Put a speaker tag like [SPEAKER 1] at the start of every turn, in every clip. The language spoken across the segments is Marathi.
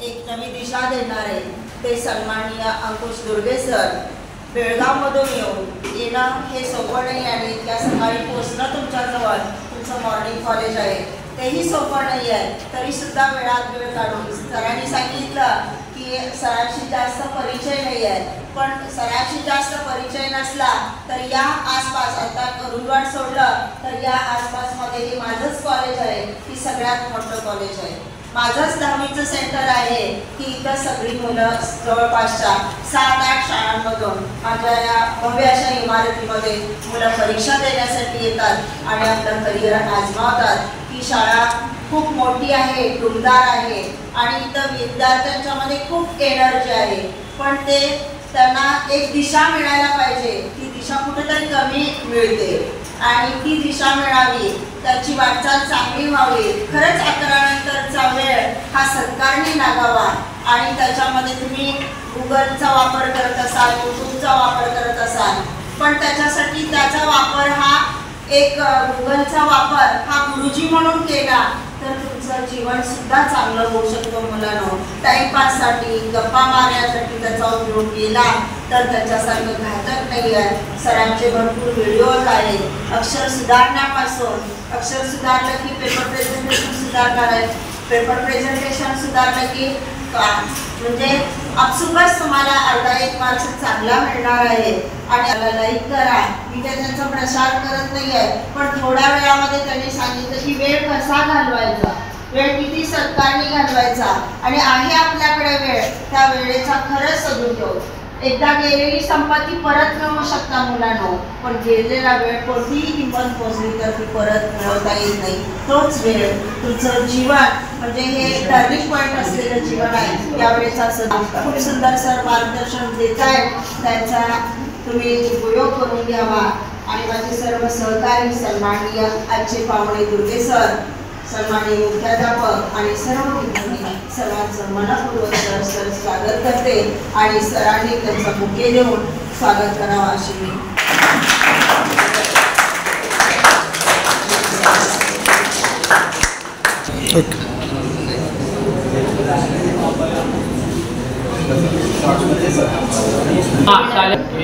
[SPEAKER 1] एक नवी दिशा देणारे ते सन्माननीय अंकुश दुर्गे सर बेळगावमधून येणं हे सोपं नाही आणि इतक्या सकाळी पोचणं तुमच्याजवळ तुमचं मॉर्निंग कॉलेज आहे तेही सोपं नाही आहे. तरीसुद्धा वेळात वेळ काढून सरांनी सांगितलं की सरांशी जास्त परिचय नाही आहे, पण सरांशी जास्त परिचय नसला तर या आसपास आता करुंदवाड सोडलं तर या आसपासमध्ये हे माझंच कॉलेज आहे की सगळ्यात मोठं कॉलेज आहे. माझंच 10वीचं सेंटर आहे की इथं सगळी मुलं जवळपासच्या 7-8 शाळांमधून माझ्या या भव्य अशा इमारतीमध्ये मुलं परीक्षा देण्यासाठी येतात आणि आपलं करिअर आजमावतात. ही शाळा खूप मोठी आहे, टुमदार आहे आणि इथं विद्यार्थ्यांच्यामध्ये खूप एनर्जी आहे, पण ते त्यांना एक दिशा मिळायला पाहिजे. ती दिशा कुठेतरी कमी मिळते आणि ती दिशा मिळावी, त्याची वाटचाल चांगली व्हावी. खरंच 11 नंतरचा वेळ हा सत्कारणी लागावा आणि त्याच्यामध्ये तुम्ही गुगलचा वापर करत असाल, यूट्यूबचा वापर करत असाल, पण त्याच्यासाठी त्याचा वापर हा एक गुगलचा वापर हा गुरुजी म्हणून केला तर तुमचं जीवन सुद्धा चांगलं होऊ शकतो. मुलांनो, टाइमपाससाठी गप्पा मारण्यासाठी त्याचा उपयोग केला तर त्याच्यासारखं घातक नाही आहे. सरांचे भरपूर व्हिडिओज आहेत अक्षर सुधारण्यापासून. अक्षर सुधारलं की पेपर प्रेझेंटेशन सुधारणार आहे, पेपर प्रेझेंटेशन सुधारलं की म्हणजे आपसुकच तुम्हाला अर्धा 1 मार्क्स चांगला मिळणार आहे. आणि लाईक करा. मी त्यांचा प्रसार करत नाही आहे, पण थोड्या वेळामध्ये त्यांनी सांगितलं की वेळ कसा घालवायचा, वेळ किती सत्कारणी घालवायचा आणि आहे आपल्याकडे वेळ, त्या वेळेचा खरंच सदुपयोग. एकदा गेलेली संपत्ती परत मिळवू शकता मुलांनो, पण गेलेला वेळ कोणतीही किंमत पोचली तर ती परत मिळवता येत नाही. तोच वेळ तुमचं जीवन म्हणजे हे टर्निंग पॉईंट असलेलं जीवन आहे. यावेळेचा खूप सुंदर सर मार्गदर्शन देत आहेत, त्यांचा तुम्ही उपयोग करून घ्यावा. आणि माझे सर्व सहकारी सन्माननीय आजचे पाहुणे दुर्गे सर, सन्माननीय मुख्याध्यापक आणि सर्व विद्यार्थी सर्वांचं मनपूर्वक सर स्वागत करते आणि सरांनी त्यांचा बुके देऊन स्वागत करावं अशी मी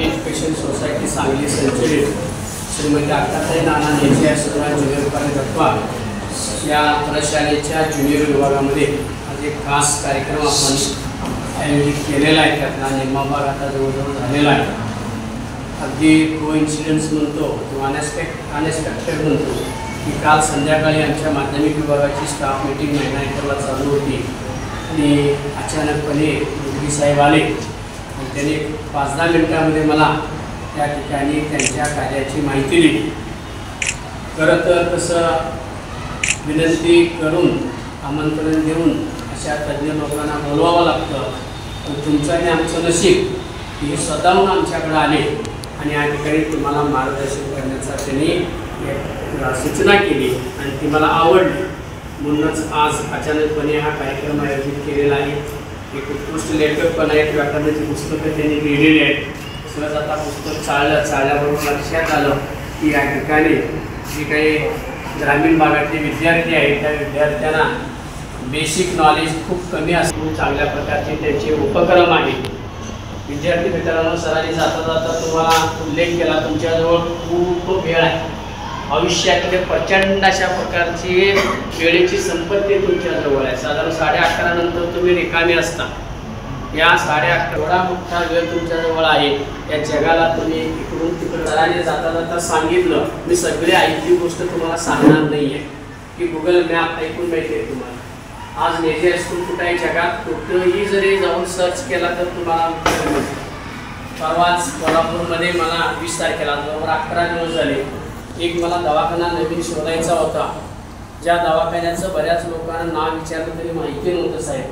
[SPEAKER 2] education society Sangli century Shrimati Akkatai Nana Neche सर्व ज्युनियर कॉलेज गप्पा या प्रशालेच्या ज्युनियर विभागामध्ये आज एक खास कार्यक्रम आपण आयोजित केलेला आहे. त्यातला निम्मा भाग आता जवळजवळ झालेला आहे. अगदी कोइन्सिडन्स म्हणतो किंवा अनएक्सपेक्टेड म्हणतो की काल संध्याकाळी आमच्या माध्यमिक विभागाची स्टाफ मीटिंग महिना एकरला चालू होती आणि अचानकपणे मुख्य साहेब आले आणि त्यांनी 5-10 मिनिटांमध्ये मला त्या ठिकाणी त्यांच्या कार्याची माहिती दिली. खरं तर तसं विनंती करून आमंत्रण देऊन अशा तज्ज्ञ लोकांना बोलवावं लागतं, पण तुमचं आणि आमचं नशीब की स्वतःहून आमच्याकडे आले आणि या ठिकाणी तुम्हाला मार्गदर्शन करण्याचा त्यांनी सूचना केली आणि ती मला आवडली. म्हणूनच आज अचानकपणे हा कार्यक्रम आयोजित केलेला आहे. एक उत्कृष्ट लेखक पण आहेत, व्याकरणाची पुस्तकं त्यांनी लिहिलेली आहेत. सहज आता पुस्तक चाळल्याबरोबर लक्षात आलं की या ठिकाणी जी काही ग्रामीण भागातले विद्यार्थी आहेत त्या विद्यार्थ्यांना बेसिक नॉलेज खूप कमी असतो. चांगल्या प्रकारचे त्यांचे उपक्रम आहेत. विद्यार्थी मित्रांनो, सरांनी जाता जाता तुम्हाला उल्लेख केला तुमच्याजवळ खूप वेळ आहे. भविष्याकडे प्रचंड अशा प्रकारची वेळेची संपत्ती तुमच्याजवळ आहे. साधारण 11:30 नंतर तुम्ही रिकामी असता. या 11:30 एवढा मोठा वेळ तुमच्याजवळ आहे. या जगाला तुम्ही इकडून तिकडे सरांनी जाता जाता सांगितलं. मी सगळी ऐकली गोष्ट तुम्हाला सांगणार नाही आहे की गुगल मॅप ऐकून माहिती आहे तुम्हाला. आज नेजे हायस्कूल कुठं आहे जगात कुठंही जरी जाऊन सर्च केला तर तुम्हाला परवाच कोल्हापूरमध्ये मला 20 तारखेला बरोबर 11 दिवस झाले. एक मला दवाखाना नवीन शोधायचा होता, ज्या दवाखान्याचं बऱ्याच लोकांना नाव विचारलं तरी माहिती नव्हतं साहेब,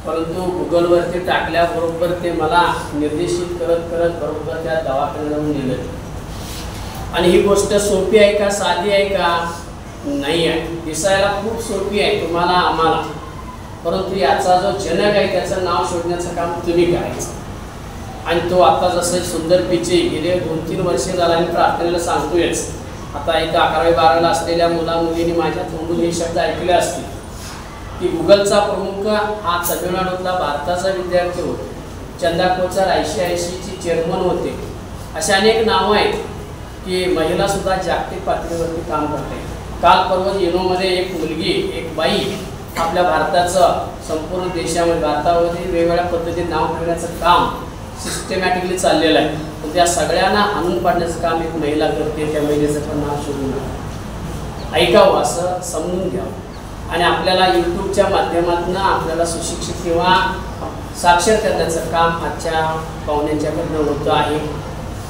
[SPEAKER 2] परंतु गुगलवरती टाकल्याबरोबर ते मला निर्देशित करत करत बरोबर त्या दवाखान्याला नेलं. आणि ही गोष्ट सोपी आहे का, साधी आहे का? नाही आहे. दिसायला खूप सोपी आहे तुम्हाला आम्हाला, परंतु याचा जो जनक आहे त्याचं नाव शोधण्याचं काम तुम्ही करायचं. आणि तो आता जसं सुंदर पिचे गेले 2-3 वर्षे झाला आणि प्रार्थनेला की गुगलचा प्रमुख हा तमिळनाडूतला भारताचा विद्यार्थी होता. चंदाकोरचा ICICI चेअरमन होते. अशा अनेक नावं आहेत की महिलासुद्धा जागतिक पातळीवरती काम करते. काल परवा युनोमध्ये एक मुलगी, एक बाई आपल्या भारताचं संपूर्ण देशामध्ये भारतामध्ये वेगवेगळ्या पद्धतीने नाव ठेवण्याचं काम सिस्टमॅटिकली चाललेलं आहे. पण त्या सगळ्यांना आणून पाडण्याचं काम एक महिला करते. त्या महिलेचं पण नाव शोधून ऐकावं, असं समजून घ्यावं. आणि आपल्याला यूट्यूबच्या माध्यमातून आपल्याला सुशिक्षित किंवा साक्षर करण्याचं काम आजच्या पाहुण्यांच्याकडनं होतं आहे.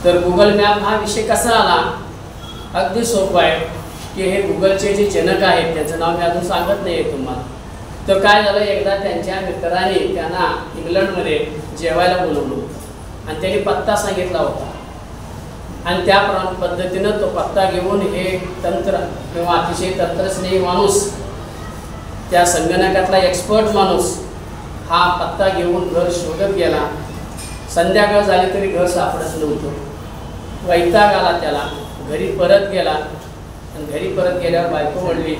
[SPEAKER 2] तर गुगल मॅप हा विषय कसा आला? अगदी सोपं आहे की हे गुगलचे जे जनक आहेत त्याचं नाव मी अजून सांगत नाही आहे तुम्हाला. तर काय झालं, एकदा त्यांच्या मित्राने त्यांना इंग्लंडमध्ये जेवायला बोलवलं होतं आणि त्यांनी पत्ता सांगितला होता. आणि त्या पद्धतीनं तो पत्ता घेऊन हे तंत्र किंवा अतिशय तंत्रस्नेही माणूस, त्या संगणकातला एक्सपर्ट माणूस हा पत्ता घेऊन घर शोधत गेला. संध्याकाळ झाली तरी घर सापडत नव्हतं. वैताग आला त्याला. घरी परत गेला आणि घरी परत गेल्यावर बायको म्हणली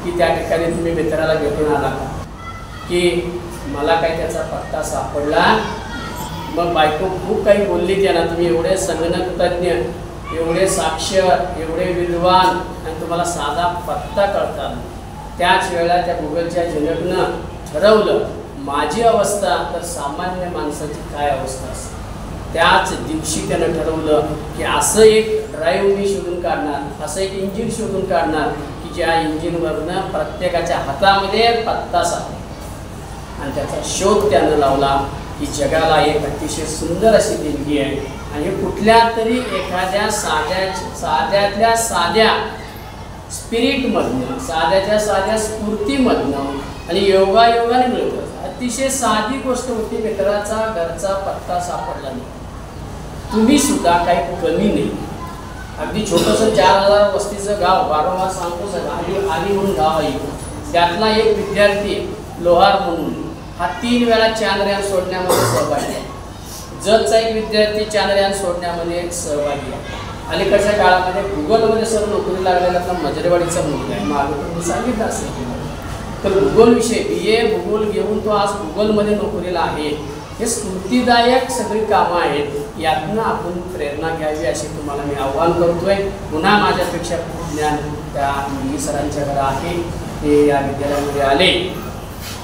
[SPEAKER 2] की त्या ठिकाणी तुम्ही मित्राला भेटून आला का? की मला काय त्याचा पत्ता सापडला. मग बायको खूप काही बोलली त्याला, तुम्ही एवढे संगणक तज्ज्ञ, एवढे साक्षर, एवढे विद्वान आणि तुम्हाला साधा पत्ता कळतात. त्याच वेळेला त्या गुगलच्या जनकनं ठरवलं माझी अवस्था तर सामान्य माणसाची काय अवस्था असते. त्याच दिवशी त्यानं ठरवलं की असं एक ड्राईव्ह मी शोधून काढणार, असं एक इंजिन शोधून काढणार की ज्या इंजिनवरनं प्रत्येकाच्या हातामध्ये पत्ता सापडेल. आणि त्याचा शोध त्यानं लावला की जगाला एक अतिशय सुंदर अशी देणगी आहे आणि कुठल्या तरी एखाद्या साध्यातल्या साध्या स्पिरिटमधनं, साध्याच्या साध्या स्फूर्तीमधनं आणि योगायोगाने मिळतं. अतिशय साधी गोष्ट होती, मित्राचा घरचा पत्ता सापडला नाही. तुम्ही सुद्धा काही कमी नाही. अगदी छोटंसं 4000 वस्तीचं गाव, वारंवार सांगतो सर, आली म्हणून गाव आहे. त्यातला एक विद्यार्थी लोहार म्हणून हा 3 वेळा चांद्रयान सोडण्यामध्ये सहभागी आहे. जतचा एक विद्यार्थी चांद्रयान सोडण्यामध्ये सहभागी आहे. अलीकडच्या काळामध्ये गुगलमध्ये सर्व नोकरी लागलेला मजरेवाडीचा मुलगा आहे. मागं तुम्ही सांगितलं असेल. तर गुगल विषय BA भूगोल घेऊन तो आज गुगलमध्ये नोकरीला आहे. हे स्फूर्तिदायक सगळी कामं आहेत. यातनं आपण प्रेरणा घ्यावी अशी तुम्हाला मी आव्हान करतोय. पुन्हा माझ्यापेक्षा खूप ज्ञान त्या मुली सरांच्याकडे आहे. ते या विद्यालयामध्ये आले,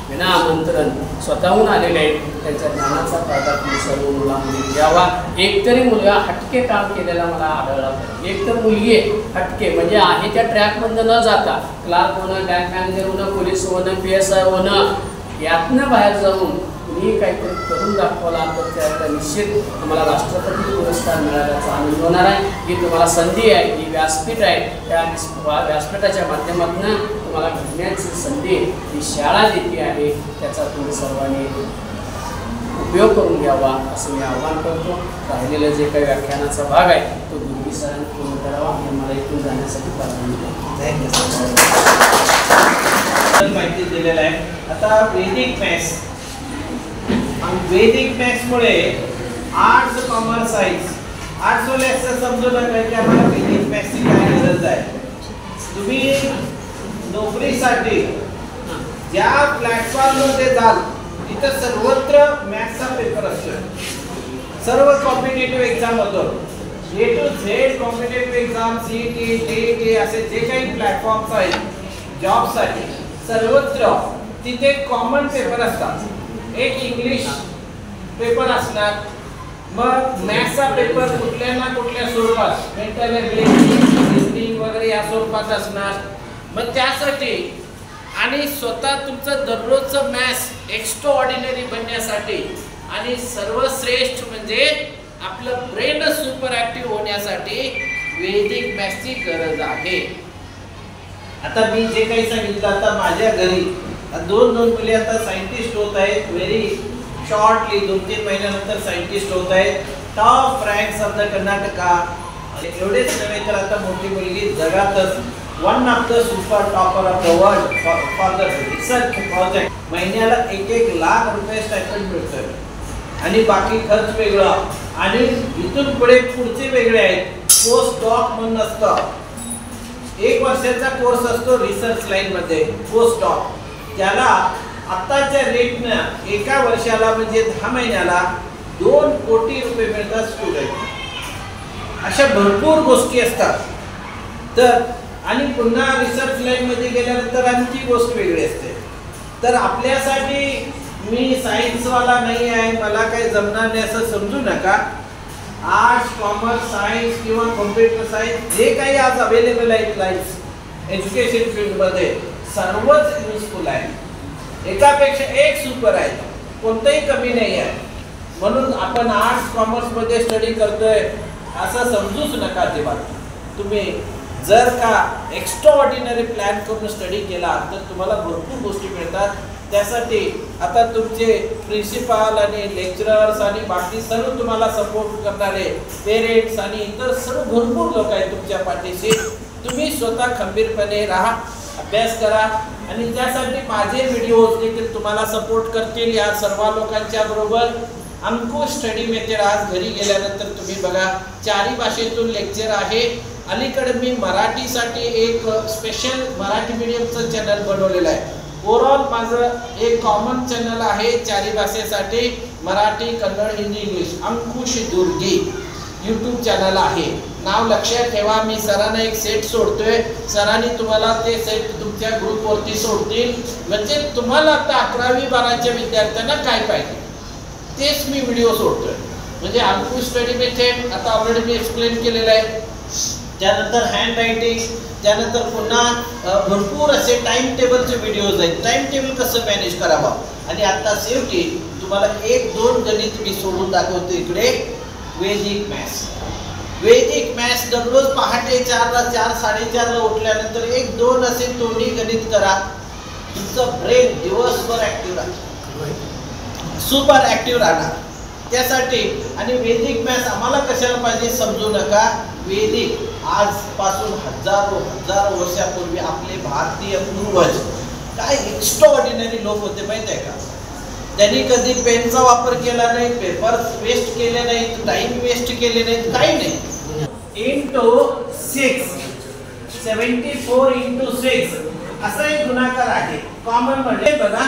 [SPEAKER 2] विना आमंत्रण स्वतःहून आलेले आहेत. त्यांच्या ज्ञानाचा फायदा तुम्ही सर्व मुलांमध्ये घ्यावा. एकतरी मुलगा हटके काम केलेला मला आढळला. एक तर मुलगी हटके म्हणजे आहे त्या ट्रॅकमधनं न जाता क्लार्क होणं, बँक मॅनेजर होणं, पोलीस होणं, PSI होणं, यातनं बाहेर जाऊन तुम्ही काहीतरी करून दाखवला तर त्याला निश्चित तुम्हाला राष्ट्रपती पुरस्कार मिळाल्याचा आनंद होणार आहे. ही तुम्हाला संधी आहे, ही व्यासपीठ आहे. त्या व्यासपीठाच्या माध्यमातून तुम्हाला घडण्याची संधी ही शाळा देते आहे. त्याचा तुम्ही सर्वांनी उपयोग करून घ्यावा असं मी आवाहन करतो. राहिलेलं जे काही व्याख्यानाचा भाग आहे तो गुरुजी सरांनी पूर्ण करावा आणि मला इथून जाण्यासाठी परवानगी
[SPEAKER 3] माहिती दिलेलं आहे. आता वैदिक मॅथ्स आणि वैदिक मॅथ्समुळे आर्ट्स, कॉमर्स, सायन्स, आर्ट्सवाल्याचं समजून नका की आम्हाला वैदिक मॅथ्सची काय गरज आहे. तुम्ही नोकरीसाठी ज्या प्लॅटफॉर्ममध्ये जाल तिथं सर्वत्र मॅथ्सचा पेपर असतो. सर्व कॉम्पिटेटिव्ह एक्झाम होतो. A to Z competitive exam, CET, TET असे जे काही प्लॅटफॉर्म्स आहेत जॉबसाठी सर्वत्र तिथे कॉमन पेपर असतात. एक इंग्लिश पेपर असणार, मग मॅथ्सचा पेपर कुठल्या ना कुठल्या स्वरूपात मेंटल एबिलिटी, रिझनिंग वगैरे या स्वरूपात असणार. मग त्यासाठी आणि स्वतः तुमचं दररोजचं मॅथ्स एक्स्ट्रा ऑर्डिनरी बनण्यासाठी आणि सर्वश्रेष्ठ म्हणजे आपलं ब्रेन सुपर ऍक्टिव्ह होण्यासाठी वैदिक मॅथ्सची गरज आहे. आता मी जे काही सांगितलं, आता माझ्या घरी 2 मुली आता सायंटिस्ट होत आहेत. व्हेरी शॉर्टली 2-3 महिन्यानंतर सायंटिस्ट होत आहेत. Top ranks of the Karnataka. एवढेच नव्हे तर आता मोठी मुलगी जगातच one of the super topper of the world for the research project. महिन्याला 1-1 लाख रुपये स्टायपेंड मिळतोय आणि बाकी खर्च वेगळं आणि इथून पुढे पुढचे वेगळे आहेत. पोस्ट डॉक म्हणून असतं, 1 वर्षाचा कोर्स असतो रिसर्च लाईन मध्ये पोस्ट डॉक. त्याला आताच्या रेटनं एका वर्षाला म्हणजे 10 महिन्याला 2 कोटी रुपये मिळतात स्टुडंट. अशा भरपूर गोष्टी असतात. तर आणि पुन्हा रिसर्च लाईन मध्ये गेल्यानंतर आणखी गोष्ट वेगळी असते. तर आपल्यासाठी मी सायन्सवाला नाही आहे, मला काही जमणार नाही असं समजू नका. आर्ट्स, कॉमर्स, सायन्स किंवा कॉम्प्युटर सायन्स जे काही आज अवेलेबल आहेत लाईन्स एज्युकेशन फील्डमध्ये सर्वच युजफुल आहे. एकापेक्षा एक सुपर आहे, कोणतंही कमी नाही आहे. म्हणून आपण आर्ट्स कॉमर्समध्ये स्टडी करतोय असं समजूच नका अजिबात. तुम्ही जर का एक्स्ट्रा ऑर्डिनरी प्लॅन करून स्टडी केला तर तुम्हाला भरपूर गोष्टी मिळतात. त्यासाठी आता तुमचे प्रिन्सिपाल आणि लेक्चरर्स आणि बाकी सर्व तुम्हाला सपोर्ट करणारे पेरेंट्स आणि इतर सर्व भरपूर लोक आहेत तुमच्या पाठीशी. तुम्ही स्वतः खंबीरपणे राहा, अभ्यास करा आणि त्यासाठी माझे व्हिडिओज देखील तुम्हाला सपोर्ट करतील. या सर्व लोकांच्या बरोबर अंकुश स्टडी मेथड आज घरी गेल्यानंतर तुम्ही बघा 4ही भाषेतून लेक्चर आहे. अलीकडे मी मराठीसाठी एक स्पेशल मराठी मीडियमचं चॅनल बनवलेलं आहे. ओव्हरऑल माझं एक कॉमन चॅनल आहे 4ही भाषेसाठी, मराठी, कन्नड, हिंदी, इंग्लिश. अंकुश दुर्गे यूट्यूब चॅनल आहे. नाव लक्षात ठेवा. मी सरांना एक सेट सोडतोय, सरांनी तुम्हाला ते सेट तुमच्या ग्रुपवरती सोडतील. म्हणजे तुम्हाला आता 11वी 12च्या विद्यार्थ्यांना काय पाहिजे तेच मी व्हिडिओ सोडतोय. म्हणजे अंकुश स्टडी मेथड आता ऑलरेडी मी एक्सप्लेन केलेलं आहे. त्यानंतर हँड रायटिंग, त्यानंतर पुन्हा भरपूर असे टाइम टेबलचे व्हिडिओज आहेत. टाइम टेबल कसं मॅनेज करावं. आणि आता शेवटी तुम्हाला 1-2 गणित मी सोडून दाखवतो इकडे. वैदिक मॅथ्स. वैदिक मॅथ्स दररोज पहाटे 4ला 4-4:30ला उठल्यानंतर 1-2 असे तोंडी गणित करा. तुमचं ब्रेन दिवसभर ऍक्टिव्ह राहतं, सुपर ऍक्टिव्ह राहणार. त्यासाठी आणि वैदिक मॅथ्स आम्हाला कशाला पाहिजे समजू नका. वैदिक आजपासून हजारो वर्षापूर्वी आपले भारतीय पूर्वज काय एक्स्ट्रा ऑर्डिनरी लोक होते माहिती आहे का. त्यांनी कधी पेनचा वापर केला नाही, पेपर वेस्ट केले नाहीत, टाइम वेस्ट केले नाहीत, काही नाही. इंटू 6 74 इंटू 6 असा एक गुणाकार आहे. कॉमन मध्ये बघा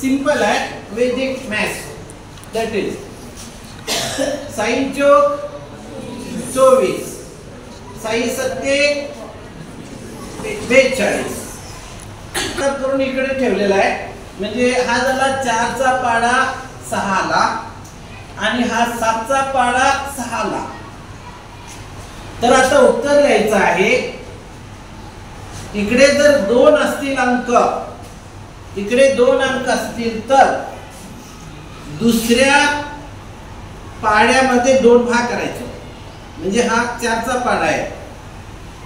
[SPEAKER 3] सिंपल आहे. वैदिक मॅथ्स दॅट इज साइन चौक 24, साई 7 42 करून इकडे ठेवलेला आहे. म्हणजे हा झाला 4चा पाडा 6ला आणि हा 7चा पाडा 6ला. तर आता उत्तर लिहायचं आहे. इकडे जर 2 असतील अंक, इकडे 2 अंक असतील तर दुसऱ्या पाड्यामध्ये 2 भाग करायचं. म्हणजे हा 4चा पाडा आहे,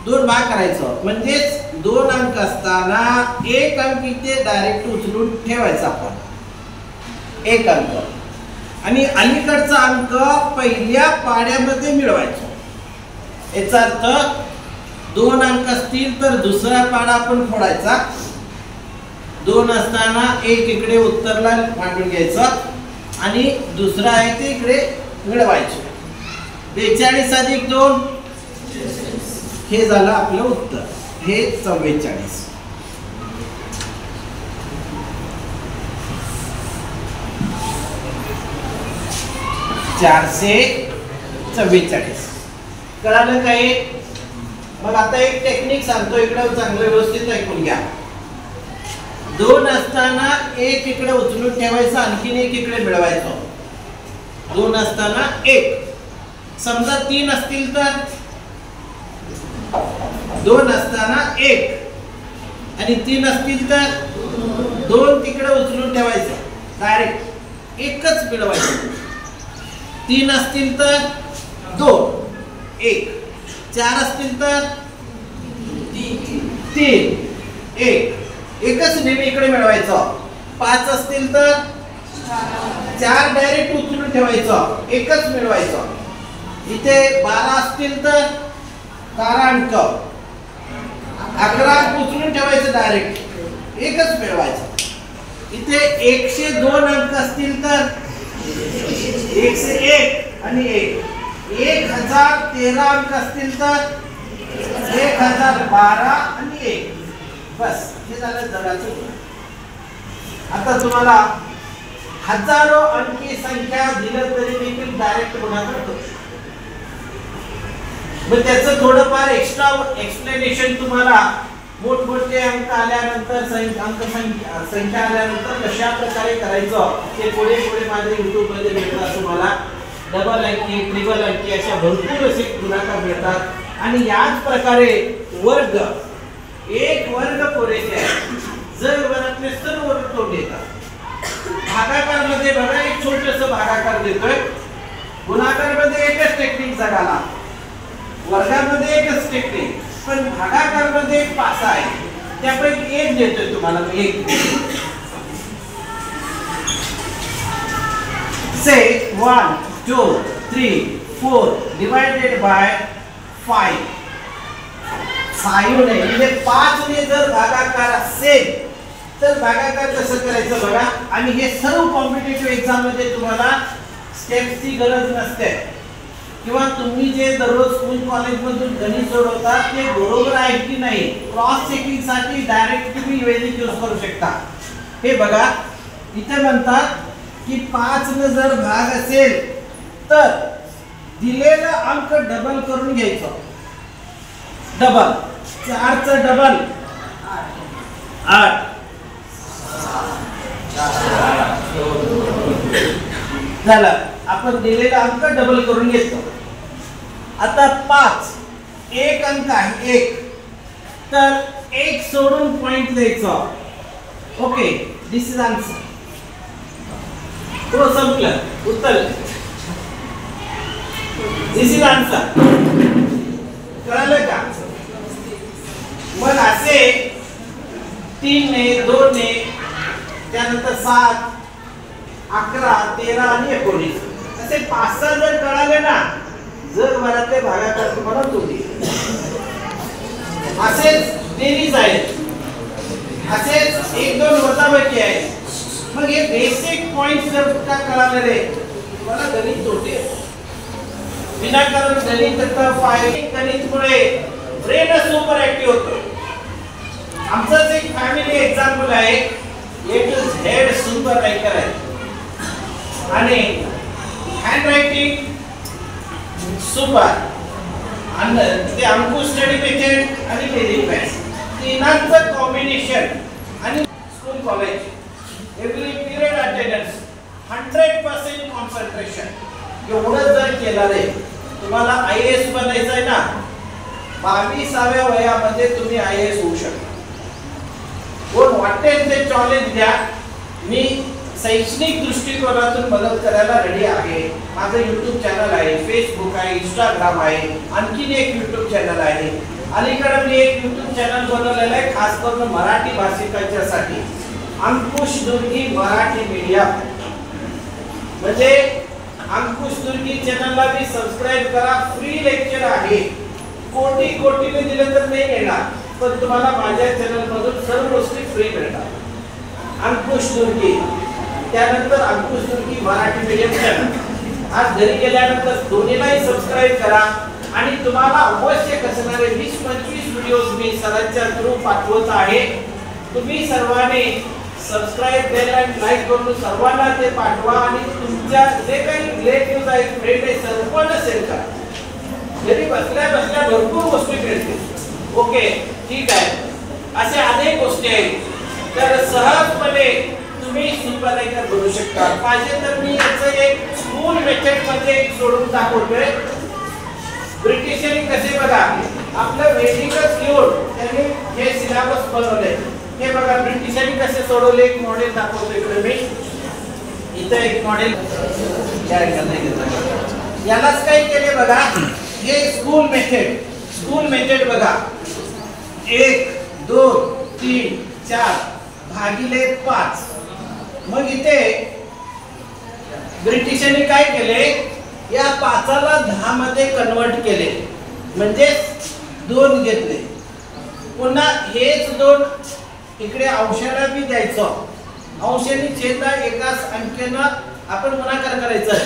[SPEAKER 3] 2 भाग करायचं. म्हणजेच 2 अंक असताना 1 अंक इथे डायरेक्ट उचलून ठेवायचा आपण 1 अंक आणि अलीकडचा अंक पहिल्या पाड्यामध्ये मिळवायचा. याचा अर्थ 2 अंक असतील तर दुसरा पाडा आपण फोडायचा. 2 असताना 1 इकडे उत्तरला मांडून घ्यायचा आणि दुसरा आहे ते इकडे मिळवायचे. 42 अधिक 2 हे झालं आपलं उत्तर. हे 44. कळालं काय. मग आता एक टेक्निक सांगतो, इकडे चांगलं व्यवस्थित ऐकून घ्या. 2 असताना 1 इकडे उचलून ठेवायचं, आणखीन 1 इकडे मिळवायचं. 2 असताना 1. समजा 3 असतील तर 2 असताना 1 आणि 3 असतील तर 2 तिकडे उचलून ठेवायचं, डायरेक्ट 1च मिळवायचं. 3 असतील तर 2 1, 4 असतील तर 3 1, एकच नेहमी इकडे मिळवायचं. 5 असतील तर 4 डायरेक्ट उचलून ठेवायचं, एकच मिळवायचं. इथे 12 असतील तर 12 अंक 11 उचलून ठेवायचं, डायरेक्ट एकच मिळवायचं. इथे 102 अंक असतील तर 101 आणि 1013 अंक असतील तर 1012 आणि 1. बस हे झालं जगाचं. आता तुम्हाला हजारो अंकी संख्या दिलं तरी देखील डायरेक्ट गुणाकार करू शकतो. मग त्याचं थोडंफार एक्स्ट्रा एक्सप्लेनेशन तुम्हाला मोठमोठे अंक आल्यानंतर संख्या आल्यानंतर कशा प्रकारे करायचं ते पुढे पुढे माझ्या YouTube मध्ये मिळतात. तुम्हाला डबल अंकी ट्रिपल अंकी अशा भरपूर असे गुणाकार मिळतात. आणि याच प्रकारे वर्ग एक वर्ग पुरेसे आहे जर वर्गातले सर्व वर्ग तोडले येतात. भागाकार मध्ये बघा एक छोटस भागाकार देतोय. गुणाकार मध्ये एकच टेक्निक जगाला, वर्गामध्ये एकच टेक्निक, पण भागाकार मध्ये 5 आहे त्यापैकी एक देतोय तुम्हाला. एक से 1 2 3 4 डिवाइडेड बाय 5 5 ने म्हणजे 5 ने जर भागाकार असेल तर भागाकार कसं करायचं बघा. आणि हे सर्व कॉम्पिटिटिव्ह एक्झाम मध्ये तुम्हाला स्टेप्सची गरज नसते किंवा तुम्ही जे दररोज स्कूल कॉलेज मधून गणित सोडवता ते बरोबर आहे की नाही क्रॉस चेकिंग साठी डायरेक्ट तुम्ही वैदिक यूज करू शकता. हे बघा इथे म्हणतात की 5 ने जर भाग असेल तर दिलेला अंक डबल करून घ्यायचा. डबल 4 चं डबल 8 झालं. आपण दिलेला अंक डबल करून घेतो. आता 5 एक अंक आहे 1 तर 1 सोडून पॉइंट द्यायचा. Okay this is answer. तो संपलं उत्तर. दिस इज आन्सर. कळलं का? मग असे 3 ने 2 ने त्यानंतर 7 11 13 आणि 19 असे 5-6 जर कळाले ना जर मराठे भागाकार तुम्हाला जोडी असेच बेरीज आहेत असेच 1-2 वजाबाकी आहेत. मग हे बेसिक पॉइंट्स जर का कळाले रे तुम्हाला गणित जोडते. विनाकारण गणित गणितमुळे ब्रेन सुपर ऍक्टिव्ह होतो. आमचंच एक फॅमिली एक्झाम्पल आहे. A to Z super writer आहे आणि हँड रायटिंग सुपर आणि ते अंकुश स्टडी मेथड आणि बेसिक मॅथ्स तीनांचं कॉम्बिनेशन आणि school college every period attendance 100% concentration एवढं जर केलं रे तुम्हाला IAS बनायचं आहे ना 22व्या वयामध्ये तुम्ही IAS होऊ शकता. कोण वाटेल ते चॅलेंज द्या. मी शैक्षणिक दृष्टिकोनातून मदत करायला रेडी आहे. माझं YouTube चॅनल आहे, फेसबुक आहे, इंस्टाग्राम आहे, आणखीन एक YouTube चॅनल आहे. अलीकडे मी एक YouTube चॅनल बनवलेलं आहे खास करून मराठी भाषिकांच्यासाठी अंकुश दुर्गी मराठी मीडिया. म्हणजे अंकुश दुर्गी चॅनलला मी सबस्क्राइब करा. फ्री लेक्चर आहे. कोटीने दिले तर नाही मिळणार पण तुम्हाला माझ्या चॅनल मधून सर्व गोष्टी फ्री मिळतात. अंकुश दुर्गी त्यानंतर अंकुश दुर्गी मराठी मीडियम चॅनल आज घरी गेल्यानंतर दोन्हीलाही सबस्क्राइब करा. आणि तुम्हाला आवश्यक असणारे 20-25 व्हिडिओज मी सरांच्या थ्रू पाठवत आहे. तुम्ही सर्वांनी सबस्क्राइब बेल आणि लाईक करून सर्वांना ते पाठवा आणि तुमच्या जे काही रिलेटिव्ह आहेत फ्रेंड आहेत सर्वांना शेअर करा. घरी बसल्या बसल्या भरपूर गोष्टी मिळतील. ओके ठीक आहे. असे अनेक गोष्टी आहेत तर सहजपणे तुम्ही सुपरलायझर बनवू शकता. पाहिजे तर मी याचं एक स्कूल मेथड मध्ये सोडून दाखवतोय. ब्रिटिशांनी कसे बघा आपलं वेदिकच घेऊन त्यांनी हे सिलेबस बनवले. हे बघा ब्रिटिशांनी कसे सोडवले एक मॉडेल दाखवतो इकडे मी. इथे एक मॉडेल यालाच काय केले बघा हे स्कूल मेथड बघा 1 2 3 4 भागिले 5. मग इथे ब्रिटिशांनी काय केले या 5ला 10 मध्ये कन्वर्ट केले म्हणजे 2 घेतले. पुन्हा हेच 2 इकडे अंशाला बी द्यायचं. अंशाने छेदा एकाच अंकेनं आपण गुणाकार करायचा.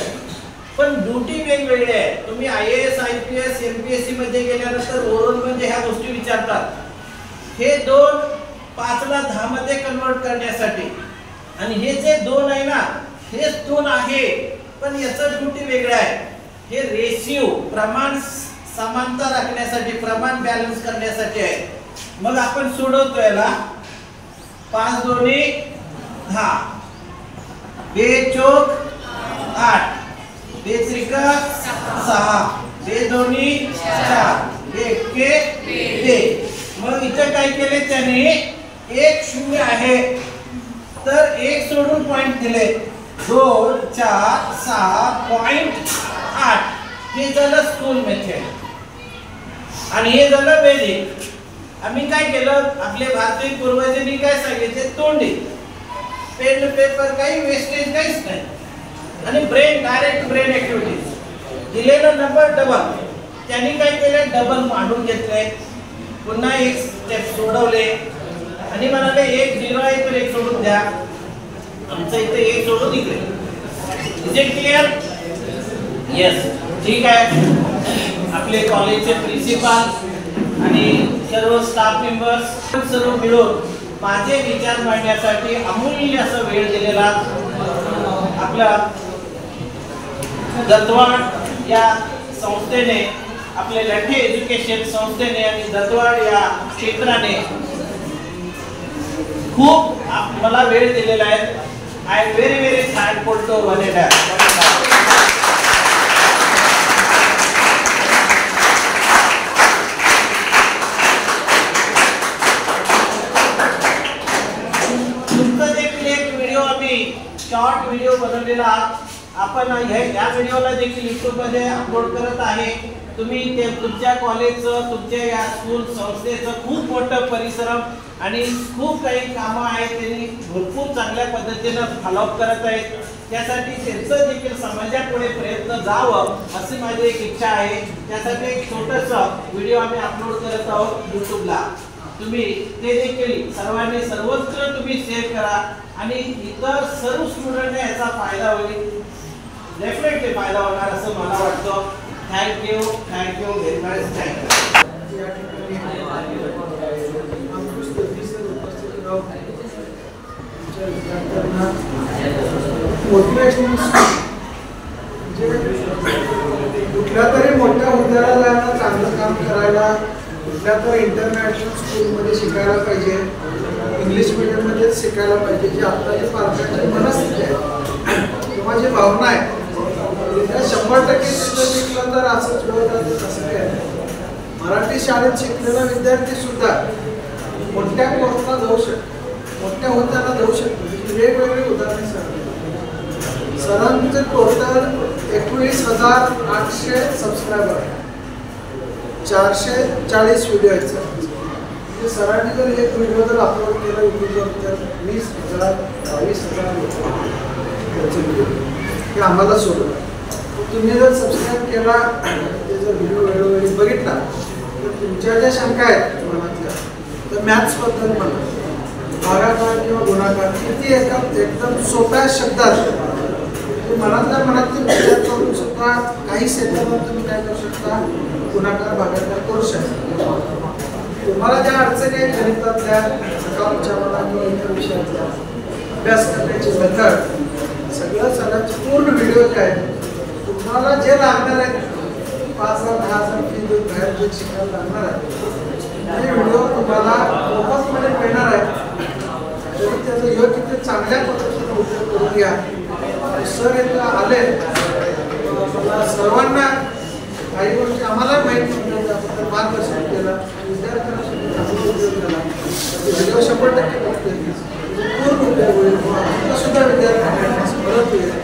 [SPEAKER 3] पण ड्युटी वेगवेगळे आहे. तुम्ही IAS IPS MPSC मध्ये गेल्यानंतर ओरल म्हणजे ह्या गोष्टी विचारतात. हे 2 5ला 10 मध्ये कन्वर्ट करण्यासाठी आणि हे जे 2 आहे ना, हेच 2 आहे, पण याचं ड्युटी वेगळं आहे. हे रेशिओ प्रमाण समांतर राखण्यासाठी, प्रमाण बॅलन्स करण्यासाठी आहे. मग आपण सोडवतो याला. 5 दोन्ही 10, 2 चौक 8, 2 त्रिक 6, 2 दोन्ही 4, 1 के 2. मग इथे काय केले त्याने, 1 0 आहे तर 1 सोडून पॉइंट दिले. 2 4 6.8. हे झालं स्कूल मेथड आणि हे झालं वैदिक. आम्ही काय केलं, आपले भारतीय पूर्वजांनी काय सांगितले, तोंडी पेन पेपर काही वेस्टेज काहीच नाही. आणि ब्रेन डायरेक्ट ब्रेन ऍक्टिव्हिटीज दिलेला नंबर डबल. त्यांनी काय केले, डबल मांडून घेतले, पुन्हा एक स्टेप सोडवले आणि म्हणाले 1 0 आहे तर 1 सोडून द्या. आमचं इथे 1 सोडून इकडे. Is it clear? येस. ठीक आहे. आपले कॉलेजचे प्रिन्सिपल आणि सर्व स्टाफ मेंबर्स सर्व मिळून माझे विचार मांडण्यासाठी अमूल्य असा वेळ दिलेला आपला दत्तवाड या संस्थेने, आपले लठे एज्युकेशन संस्थेने आणि दत्तवाड या क्षेत्राने खूप मला वेळ दिलेला आहे. I am very very thankful to वनेडा. तुमचा देखील एक व्हिडिओ आम्ही शॉर्ट व्हिडिओ बनवलेला आपण या व्हिडिओला देखील YouTube मध्ये अपलोड करत आहे. तुम्ही ते तुमच्या कॉलेजचं, तुमच्या या स्कूल संस्थेचं खूप मोठं परिश्रम आणि खूप काही कामं आहेत, त्यांनी भरपूर चांगल्या पद्धतीनं फॉलोअप करत आहेत. त्यासाठी त्यांचं देखील समाजापुढे प्रयत्न जावं अशी माझी एक इच्छा आहे. त्यासाठी एक छोटंसं व्हिडिओ आम्ही अपलोड करत आहोत YouTubeला. तुम्ही ते देखील सर्वांनी सर्वत्र तुम्ही शेअर करा आणि इतर सर्व स्टुडंटने याचा फायदा होईल. डेफिनेटली फायदा होणार असं मला वाटतं. Thank you very much. थँक्यू.
[SPEAKER 4] या ठिकाणी अंकुश दर्वी सर उपस्थित राहून आमच्या विद्यार्थ्यांना मोटिवेशनल म्हणजे कुठल्या तरी मोठ्या हुद्द्याला जायला, चांगलं काम करायला, कुठल्या तरी इंटरनॅशनल स्कूलमध्ये शिकायला पाहिजे, इंग्लिश मीडियममध्येच शिकायला पाहिजे, जी आत्ताची पालकांची मनस्थिती आहे किंवा जी भावना आहे त्या 100% तिथं शिकलं तर असंच होतं असं काय नाही. मराठी शाळेत शिकलेला विद्यार्थी सुद्धा मोठ्या कोर्सला जाऊ शकतो, मोठ्या हुद्द्याला जाऊ शकतो. वेगवेगळी उदाहरणे सांगतो. सरांचे टोटल 21,800 सबस्क्रायबर आहे, 440 व्हिडिओ आहेत. म्हणजे सरांनी जर एक व्हिडिओ जर अपलोड केला युट्यूबवर तर 20,000 22,000 हे आम्हाला सोडलं. तुम्ही जर सबस्क्राईब केला, त्याचा व्हिडिओ वेळोवेळी बघितला तर तुमच्या ज्या शंका आहेत मनातल्या, तर मॅथ्सबद्दल म्हणा, भागाकार किंवा गुणाकार किती एकदम सोप्या शब्दात मनातल्या विचार करून सुद्धा काही सेकंदात तुम्ही काय करू शकता, गुणाकार भागाकार करू शकता. तुम्हाला ज्या अडचणी आहेत गणितातल्या, अकाउंटच्या म्हणा किंवा इतर विषयातल्या अभ्यास करण्याची मेथड सगळं सगळ्याचे पूर्ण व्हिडिओ काय तुम्हाला जे लागणार आहे 5,000 10,000 फी देऊन बाहेर जे शिकायला लागणार आहे ते व्हिडिओ तुम्हाला मोफतमध्ये मिळणार आहे. तरी त्याचं योग्य ते चांगल्या पद्धतीने उपयोग करून घ्या. सर इथं आले, मला सर्वांना काही गोष्टी आम्हाला माहिती होत्या, त्याबद्दल मार्गदर्शन केलं, विद्यार्थ्यांना सुद्धा उपयोग केला. व्हिडिओ 100% पूर्ण उपयोग होईल, सुद्धा विद्यार्थ्यांना मदत होईल.